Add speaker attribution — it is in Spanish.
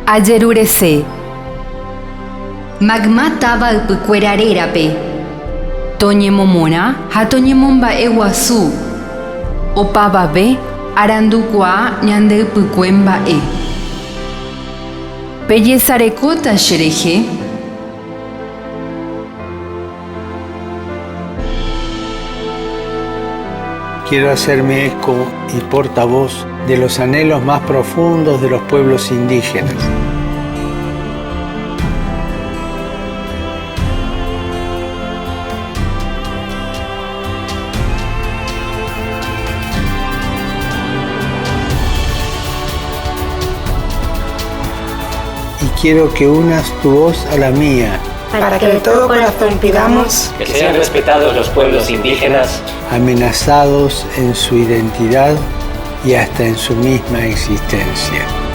Speaker 1: Ajerurese. Magma tava ypykuerarérape. Toñemomorã ha toñemomba'e guasu. Opavave arandukuaa ñande ypykue mba'e. Pejesarekóta cherehe.
Speaker 2: Quiero hacerme eco y portavoz de los anhelos más profundos de los pueblos indígenas. Y quiero que unas tu voz a la mía,
Speaker 3: para que de todo corazón pidamos
Speaker 4: que sean respetados los pueblos indígenas,
Speaker 2: amenazados en su identidad y hasta en su misma existencia.